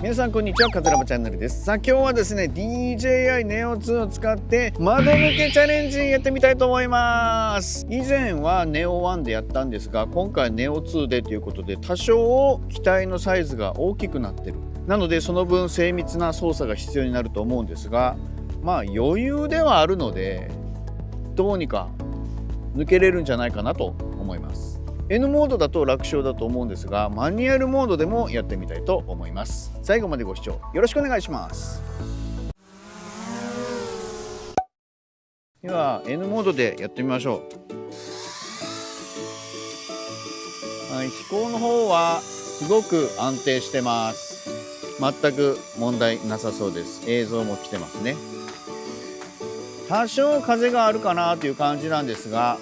皆さんこんにちは、カズラボチャンネルです。さあ今日はですね DJI Neo 2を使って窓抜けチャレンジやってみたいと思います。以前は Neo 1でやったんですが、今回 Neo 2でということで多少機体のサイズが大きくなってる。なのでその分精密な操作が必要になると思うんですが、まあ余裕ではあるのでどうにか抜けれるんじゃないかなと思います。N モードだと楽勝だと思うんですが、マニュアルモードでもやってみたいと思います。最後までご視聴よろしくお願いします。では N モードでやってみましょう。はい、飛行の方はすごく安定してます。全く問題なさそうです。映像も来てますね。多少風があるかなという感じなんですが、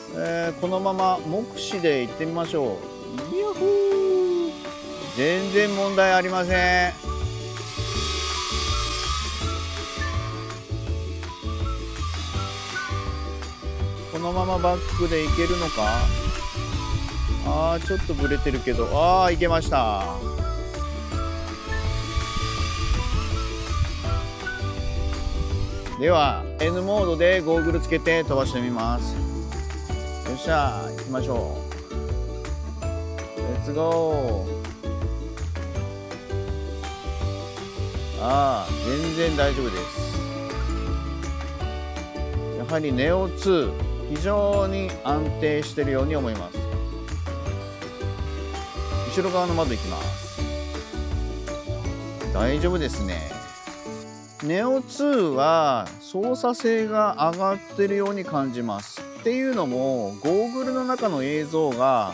このまま目視で行ってみましょう。ヤッホー、全然問題ありません。このままバックでいけるのか。ちょっとブレてるけど、いけました。では N モードでゴーグルつけて飛ばしてみます。よっしゃ、行きましょう。レッツゴー。全然大丈夫です。やはり Neo 2非常に安定しているように思います。後ろ側の窓行きます。大丈夫ですね。Neo 2は操作性が上がってるように感じます。っていうのもゴーグルの中の映像が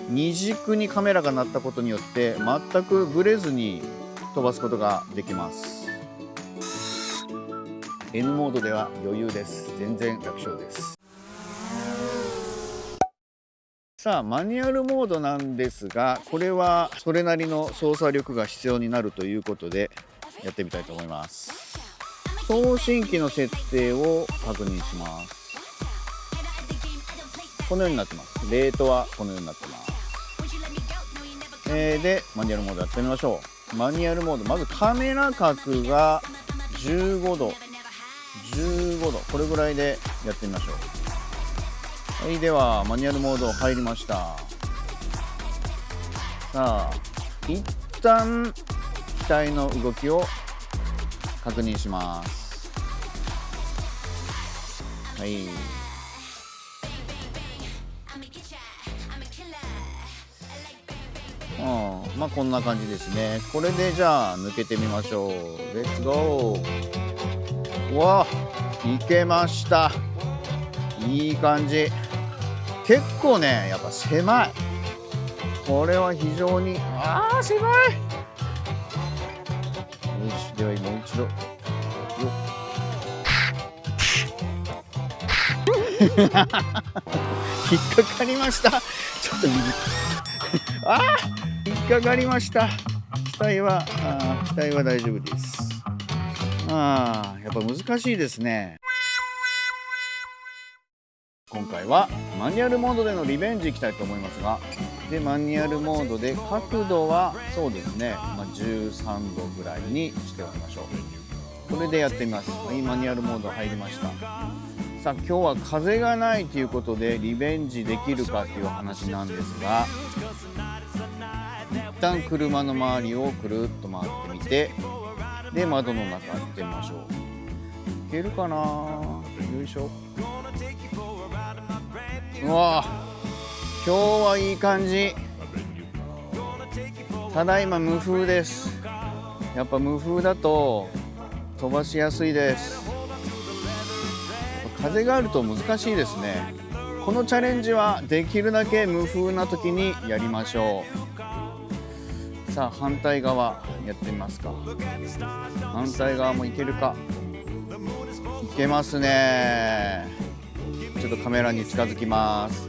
二軸にカメラがなったことによって全くブレずに飛ばすことができます。 N モードでは余裕です。全然楽勝です。さあマニュアルモードなんですが、これはそれなりの操作力が必要になるということでやってみたいと思います。送信機の設定を確認します。このようになってます。レートはこのようになってます。でマニュアルモードやってみましょう。マニュアルモード、まずカメラ角が15度これぐらいでやってみましょう。はい、ではマニュアルモード入りました。さあ一旦機体の動きを確認します。はい、まあこんな感じですね。これでじゃあ抜けてみましょう。レッツゴー。わあ、いけました。いい感じ。結構ねやっぱ狭い。これは非常に狭い。よし、ではもう一度よっ引っかかりました。ちょっと右引っかかりました。機体は大丈夫です。やっぱ難しいですね。今回はマニュアルモードでのリベンジいきたいと思いますが、でマニュアルモードで角度はそうですね、13度ぐらいにしておきましょう。これでやってみます。はい、マニュアルモード入りました。さあ今日は風がないということでリベンジできるかという話なんですが、一旦車の周りをくるっと回ってみて、で窓の中行ってみましょう。いけるかな。よいしょ。うわあ、今日はいい感じ。ただいま無風です。やっぱ無風だと飛ばしやすいです。風があると難しいですね。このチャレンジはできるだけ無風な時にやりましょう。さあ反対側やってみますか。反対側もいけるか。いけますね。ちょっとカメラに近づきます。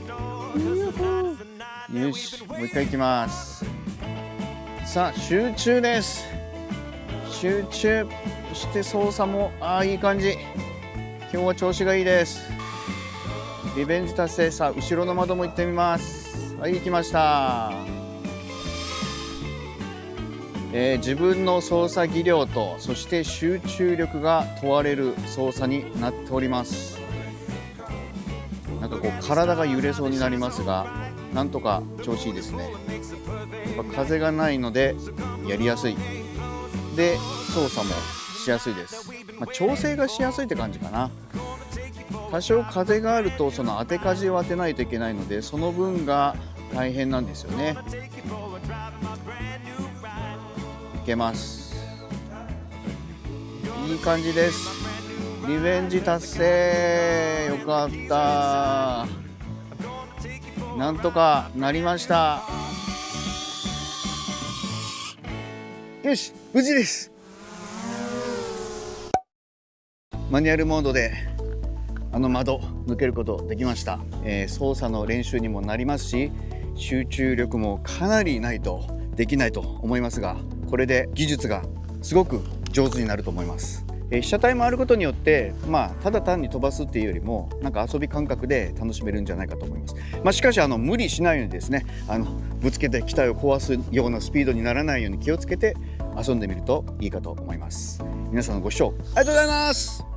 よし、もう一回いきます。さあ集中です。集中して操作もいい感じ。今日は調子がいいです。リベンジ達成。さあ後ろの窓も行ってみます。はい、行きました。自分の操作技量とそして集中力が問われる操作になっております。なんかこう体が揺れそうになりますが、なんとか調子いいですね。やっぱ風がないのでやりやすいで、操作もしやすいです。調整がしやすいって感じかな。多少風があるとその当て舵を当てないといけないので、その分が大変なんですよね。いけます。いい感じです。リベンジ達成。よかった。なんとかなりました。よし、無事です。マニュアルモードで窓抜けることできました。操作の練習にもなりますし、集中力もかなりないとできないと思いますが、これで技術がすごく上手になると思います。被写体もあることによって、ただ単に飛ばすっていうよりもなんか遊び感覚で楽しめるんじゃないかと思います。しかし無理しないようにですね、ぶつけて機体を壊すようなスピードにならないように気をつけて遊んでみるといいかと思います。皆さんのご視聴ありがとうございます。